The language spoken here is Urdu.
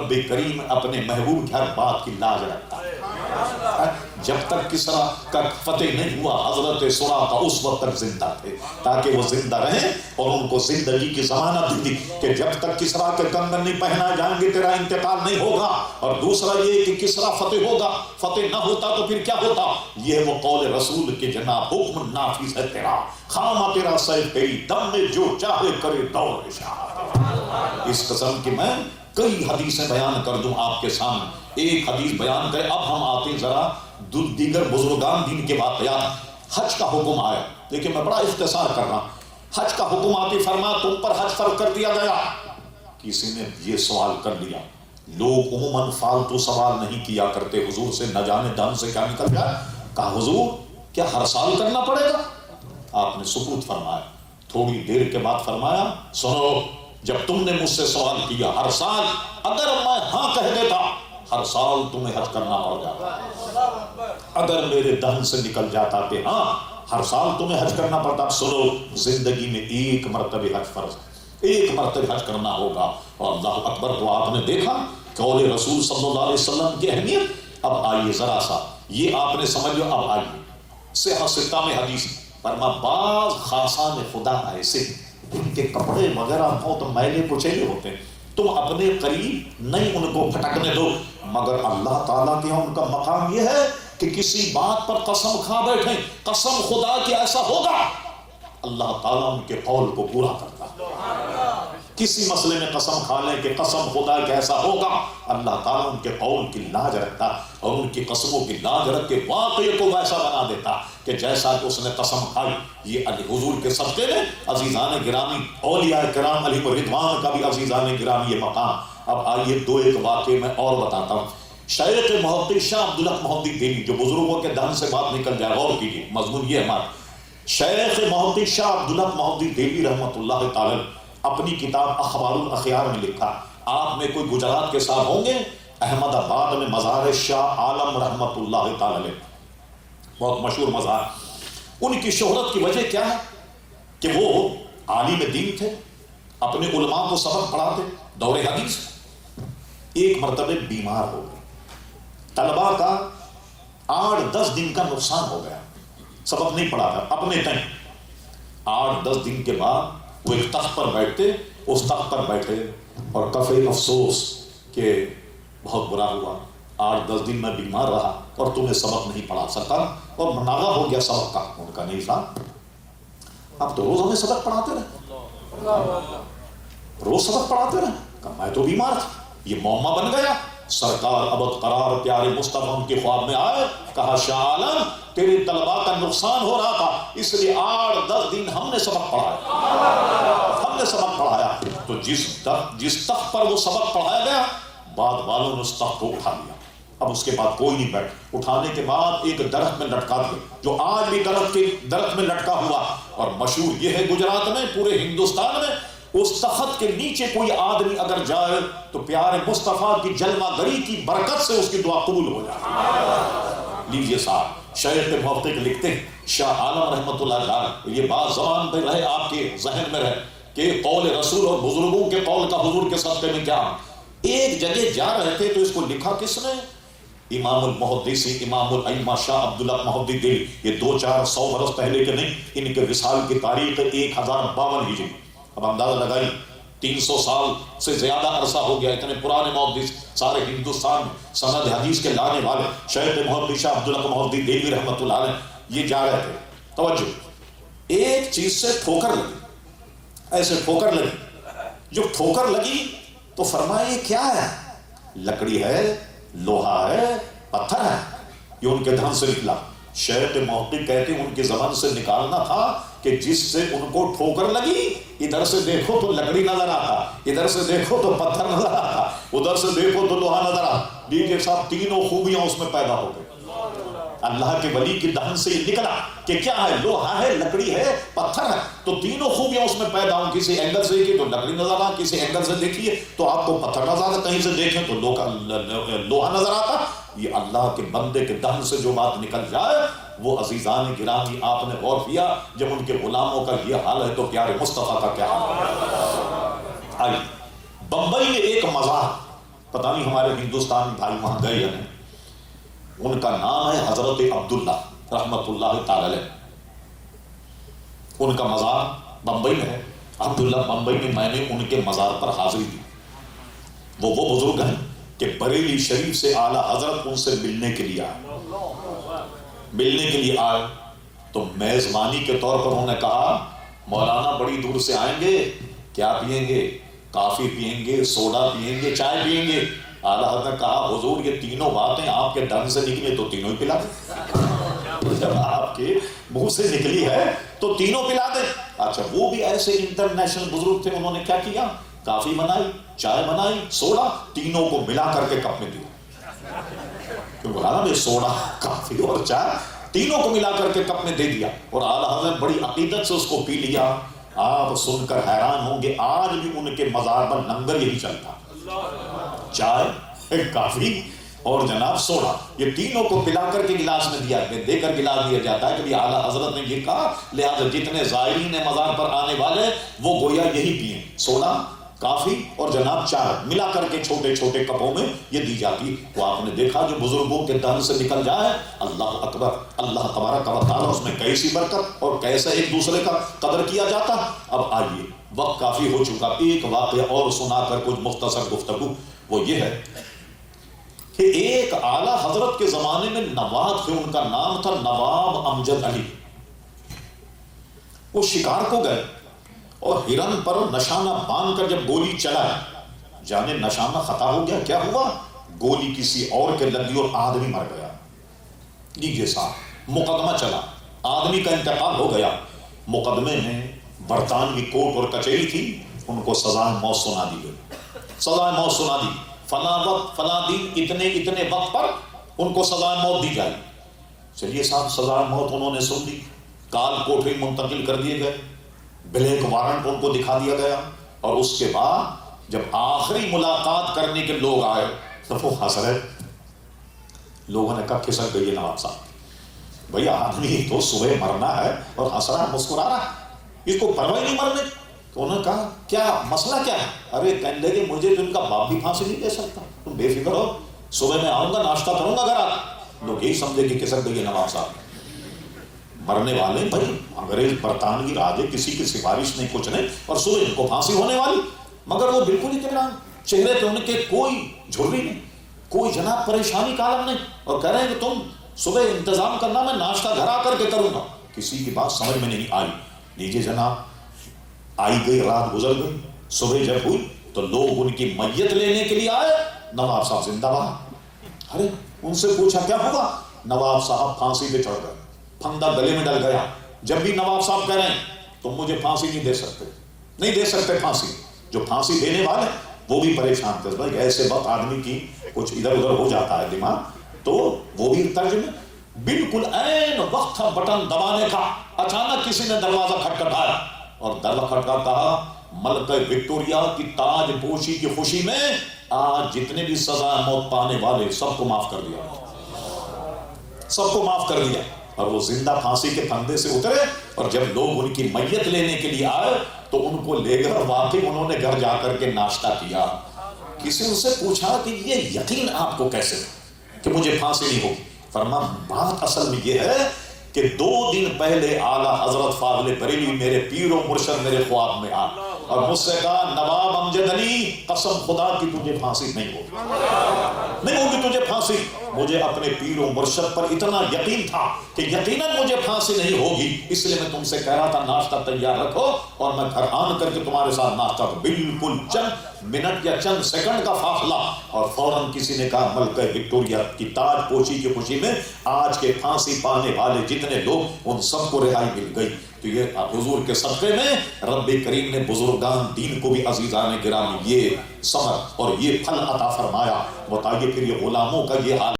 رب کریم اپنے محبوب کی ہر بات کی لاج رکھتا ہے. جب تک کسرا کا فتح نہیں ہوا حضرت سراقہ اس وقت تک زندہ تھے تاکہ وہ زندہ رہیں اور ان کو زندگی کی ضمانت دی کہ جب تک کسرا کے کنگن نہیں پہنا جائیں گے تیرا انتقال نہیں ہوگا. اور دوسرا یہ کہ کسرا فتح ہوگا، فتح نہ ہوتا تو پھر کیا ہوتا. یہ وہ قول رسول کے جناب حکم نافذ ہے تیرا، خامہ تیرا سیف تیری دم میں جو چاہے کرے دور شاہ. اس قسم کی میں کئی حدیثیں بیان کر دوں آپ کے سامنے. ایک حدیث بیان کرے. اب ہم آتے ہیں ذرا دیگر بزرگان دین کے واقعات. حج کا حکم آیا، لیکن میں بڑا اختصار کر رہا ہوں. حج کا حکم آتے فرما تم پر حج فرض کر دیا گیا. کسی نے یہ سوال کر لیا، لوگ عموماً فالتو سوال نہیں کیا کرتے حضور سے، نہ جانے دم سے کیا نکل جائے. کہا حضور کیا ہر سال کرنا پڑے گا؟ آپ نے سکوت فرمایا. تھوڑی دیر کے بعد فرمایا سنو، جب تم نے مجھ سے سوال کیا ہر سال، اگر میں ہاں کہہ دیتا ہر سال تمہیں حج کرنا پڑ جاتا. اگر میرے دہن سے نکل جاتا کہ ہاں ہر سال تمہیں حج کرنا پڑتا. سنو، زندگی میں ایک مرتبہ حج فرض، ایک مرتبہ حج کرنا ہوگا. اور اللہ اکبر. تو آپ نے دیکھا قول رسول صلی اللہ علیہ وسلم کی اہمیت. اب آئیے ذرا سا یہ آپ نے سمجھ لو. اب آئیے صحیح ستہ میں حدیث فرما بعض خاصان خدا ایسے ان کے کپڑے وغیرہ ہو تو میلے کچیلے ہوتے ہیں، تم اپنے قریب نہیں ان کو پھٹکنے دو، مگر اللہ تعالیٰ کے ان کا مقام یہ ہے کہ کسی بات پر قسم کھا بیٹھیں، قسم خدا کی ایسا ہوگا، اللہ تعالیٰ ان کے قول کو پورا کرتا. کسی مسئلے میں قسم کھا لیں کہ قسم خدا کہ ایسا ہوگا، اللہ تعالیٰ ان کے قول کی لاج رکھتا اور ان کی قسموں کی لاج رکھ کے واقعے کو ویسا بنا دیتا کہ جیسا کہ اس نے قسم کھائی. یہ حضور کے صدقے میں عزیزان گرامی، اولیاء کرام علیہ رضوان کا بھی عزیزان گرامی یہ مقام. اب آئیے دو ایک واقعے میں اور بتاتا ہوں. شیخ محقق شاہ عبدالحق محدث دہلوی، جو بزرگوں کے دہن سے بات نکل جائے، غور کیجیے مضمون یہ ہمارا. شیخ محقق شاہ عبدالحق محدث دہلوی رحمۃ اللہ تعالی اپنی کتاب اخبار الاخیار میں لکھا. آپ میں کوئی گجرات کے صاحب ہوں گے، احمد آباد میں مزار شاہ عالم رحمۃ اللہ تعالی علیہ، بہت مشہور مزار. ان کی شہرت کی وجہ کیا ہے کہ وہ عالم دین تھے، اپنے علماء کو سبق پڑھاتے دور حدیث. ایک مرتبہ بیمار ہو گئے، طلباء کا 8-10 دن کا نقصان ہو گیا، سبق نہیں پڑھا تھا اپنے ٹائم. 8-10 دن کے بعد وہ ایک تخت پر بیٹھتے، اس تخت پر بیٹھے اور کفے افسوس کہ بہت برا ہوا، 8-10 دن میں بیمار رہا اور تمہیں سبق نہیں پڑھا سکا اور مناغہ ہو گیا سبق کا. ان کا نہیں صاحب، اب تو روز ہمیں سبق پڑھاتے رہے، روز سبق پڑھاتے رہے. کہ میں تو بیمار تھا، یہ معمہ بن گیا. سرکار ابد قرار پیارے مصطفیٰ ان کے خواب میں آئے، کہا شاہ عالم تیرے طلباء کا نقصان ہو رہا تھا، اس لیے 8-10 دن ہم نے سبق پڑھایا، ہم نے سبق پڑھایا. تو جس تخت پر وہ سبق پڑھایا گیا، بعد والوں نے اس تخت کو اٹھا لیا. اب اس کے بعد کوئی نہیں بیٹھ. اٹھانے کے بعد ایک درخت میں لٹکا دیا، جو آج بھی درخت میں لٹکا ہوا. اور مشہور یہ ہے گجرات میں، پورے ہندوستان میں، اس تخت کے نیچے کوئی آدمی اگر جائے تو پیارے مصطفیٰ کی جلوہ گری کی برکت سے اس کی دعا قبول ہو جائے. لیجیے صاحب، شیخ محقق لکھتے ہیں، شاہ عالم رحمۃ اللہ علیہ، یہ بات زبان پہ رہے، آپ کے ذہن میں رہے کہ قول رسول اور بزرگوں کے قول کا حضور کے صدقے میں کیا. ایک جگہ جا رہے تھے تو اس کو لکھا کس نے؟ امام المحدثین امام الائمہ شاہ عبدالحق محدث دہلوی. یہ 200-400 برس پہلے کے نہیں، ان کے وصال کی تاریخ 1052 ہجری. اب اندازہ لگائی 300 سال سے زیادہ عرصہ ہو گیا. اتنے پرانے محدث سارے ہندوستان میں سند حدیث کے لانے والے شیخ محدث شاہ عبدالحق محدث دہلوی رحمۃ اللہ علیہ یہ جا رہے تھے. توجہ، ایک چیز سے ٹھوکر لگی، ایسے ٹھوکر لگی. جب ٹھوکر لگی تو فرمایا یہ کیا ہے؟ لکڑی ہے، لوہا ہے، پتھر ہے. یہ ان کے دھن سے نکلا. شیخ محقق کہتے ہیں ان کی زبان سے نکالنا تھا کہ جس سے ان کو ٹھوکر لگی، ادھر سے دیکھو تو لکڑی نظر آتا، ادھر سے دیکھو تو پتھر نظر آتا، ادھر سے دیکھو تو لوہا نظر آتا. دیکھیے صاحب، تینوں خوبیاں اس میں پیدا ہو گئی. اللہ کے ولی کی دہن سے یہ نکلا کہ کیا ہے؟ لوہا ہے، لکڑی ہے، پتھر ہے. تو تینوں خوبیاں اس میں پیدا ہوں. کسی اینگل سے دیکھیے تو لکڑی نظر آتا، کسی اینگل سے دیکھیے تو آپ کو پتھر نظر آتا، کہیں سے دیکھیں تو لوہا نظر آتا. یہ اللہ کے بندے کے دہن سے جو بات نکل جائے وہ عزیزان گرامی آپ نے غور کیا. جب ان کے غلاموں کا یہ حال ہے تو پیارے مصطفیٰ کا کیا حال ہے. آئیے بمبئی میں ایک مزار پتہ نہیں ہمارے ہندوستانی بھائی وہاں گئے یا نہیں. ان کا نام ہے حضرت عبداللہ رحمت اللہ تعالی علیہ. ان کا مزار بمبئی میں ہے. عبداللہ بمبئی میں میں نے ان کے مزار پر حاضری دی. وہ بزرگ ہیں کہ بریلی شریف سے اعلیٰ حضرت ان سے ملنے کے لیے آئے. تو میزبانی کے طور پر انہوں نے کہا مولانا بڑی دور سے آئیں گے, کیا پئیں گے؟ کافی پئیں گے, سوڈا پئیں گے, چائے پئیں گے؟ اعلیٰ حضرت نے کہا حضور یہ تینوں باتیں آپ کے ڈھنگ سے نکلے تو تینوں ہی پلا دیں. جب آپ کے منہ سے نکلی ہے تو تینوں پلا دیں. اچھا وہ بھی ایسے انٹرنیشنل بزرگ تھے, انہوں نے کیا کیا؟ کافی بنائی, چائے بنائی, سوڈا, تینوں کو ملا کر کے کپ میں دیا. کیوں بولا نا سوڈا, کافی اور چائے تینوں کو ملا کر کے کپ میں دے دیا. اور اعلیٰ حضرت بڑی عقیدت سے اس کو پی لیا. آپ سن کر حیران ہوں گے آج بھی ان کے مزار پر لنگر یہی چلتا, چائے, کافی اور جناب سوڈا, یہ تینوں کو پلا کر کے گلاس میں دے کر گلاس دیا جاتا ہے کہ اعلیٰ حضرت نے یہ کہا لہذا جتنے زائرین مزار پر آنے والے وہ گویا یہی پئیں, سوڈا, کافی اور جناب چائے ملا کر کے چھوٹے چھوٹے کپوں میں یہ دی جاتی. تو آپ نے دیکھا جو بزرگوں کے دم سے نکل جائے, اللہ اکبر, اللہ تبارک و تعالیٰ اس میں کیسی برکت اور کیسے ایک دوسرے کا قدر کیا جاتا. اب آئیے وقت کافی ہو چکا, ایک واقعہ اور سنا کر کچھ مختصر گفتگو. وہ یہ ہے کہ ایک اعلیٰ حضرت کے زمانے میں نواب تھے, ان کا نام تھا نواب امجد علی. وہ شکار کو گئے اور ہرن پر نشانہ باندھ کر جب گولی چلائے, جانے نشانہ خطا ہو گیا, کیا ہوا؟ گولی کسی اور کے لگی اور آدمی مر گیا. لیجیے صاحب مقدمہ چلا, آدمی کا انتقال ہو گیا. مقدمے میں برطانوی کوٹ اور کچہری تھی, ان کو سزائے موت سنا دی گئی. سزائے موت سنا دی, فلاں وقت فلاں دن اتنے وقت پر ان کو سزائے موت دی جائے. چلیے صاحب سزائے موت انہوں نے سن لی, کال کوٹری منتقل کر دیے گئے, بلیک وارنٹ ان کو دکھا دیا گیا. اور اس کے بعد جب آخری ملاقات کرنے کے لوگ آئے تو وہ ہنس رہے. لوگوں نے کہا کھسک گئی نواب صاحب, بھئی آدمی تو صبح مرنا ہے اور ہنس رہا مسکرا رہا, اس کو پرواہ نہیں مرنے. تو انہوں نے کہا کیا مسئلہ کیا ہے؟ ارے کہنے لگے مجھے تو ان کا باپ بھی پھانسی نہیں دے سکتا, تم بے فکر ہو, صبح میں آؤں گا ناشتہ کروں گا گھر آ. لوگ یہی سمجھے کہ کھسک گئی نواب صاحب, مرنے والے بھائی انگریز برطانوی راجے کسی کی سفارش نہیں, کچھ نہیں, اور صبح ان کو پھانسی ہونے والی. مگر وہ بالکل اطمینان, چہرے پہ ان کے کوئی جھرری نہیں, کوئی جناب پریشانی کا عالم نہیں, اور کہہ رہے ہیں کہ تم صبح انتظام کرنا, میں ناشتہ گھر آ کر کے کروں گا. کسی کی بات سمجھ میں نہیں آئی. لیجیے جناب آئی گئی, رات گزر گئی, صبح جب ہوئی تو لوگ ان کی میت لینے کے لیے آئے. نواب صاحب زندہ باد. ارے ان سے پوچھا کیا ہوا؟ نواب صاحب پھانسی پہ چڑھ گئے, پھندا گلے میں ڈل گیا. جب بھی نواب صاحب کہہ رہے ہیں تم مجھے پھانسی نہیں دے سکتے, نہیں دے سکتے پھانسی. جو پھانسی دینے والے وہ بھی پریشان تھے. بھائی ایسے وقت آدمی کی کچھ ادھر ادھر ہو جاتا ہے دماغ, تو وہ بھی ترجمے بالکل عین وقت تھا بٹن دبانے کا. اچانک کسی نے دروازہ کھٹکھٹایا اور دروازہ کھٹکھٹا کہا ملکہ وکٹوریا کی تاج پوشی کی خوشی میں آج جتنے بھی سزا موت پانے والے سب کو معاف کر دیا, سب کو معاف کر دیا. اور وہ زندہ پھانسی کے پھندے سے اترے, اور جب لوگ ان کی میت لینے کے لیے آئے تو ان کو لے کر واقعی انہوں نے گھر جا کر کے ناشتہ کیا. کسی ان سے پوچھا کہ یہ یقین آپ کو کیسے کہ مجھے پھانسی نہیں ہوگی؟ فرمایا بات اصل میں یہ ہے کہ 2 دن پہلے اعلیٰ حضرت فاضل بریلوی میرے پیر و مرشد میرے خواب میں آ اور مجھ سے کہا نواب امجد علی قسم خدا کی تجھے پھانسی نہیں ہوگی, نہیں ہوگی تجھے پھانسی. مجھے اپنے پیر و مرشد پر اتنا یقین تھا کہ یقیناً مجھے پھانسی نہیں ہوگی, اس لیے میں تم سے کہہ رہا تھا ناشتہ تیار رکھو اور میں گھر آن کر کے تمہارے ساتھ ناشتہ. بالکل چند منٹ یا چند سیکنڈ کا فاصلہ, اور فوراً کسی نے کہا ملکہ وکٹوریا کی تاج پوشی کی خوشی میں آج کے پھانسی پانے والے جتنے لوگ ان سب کو رہائی مل گئی. تو یہ حضور کے صدقے میں رب کریم نے بزرگان دین کو بھی عزیزان گرامی یہ ثمر اور یہ پھل عطا فرمایا. بتائیے پھر یہ غلاموں کا یہ حال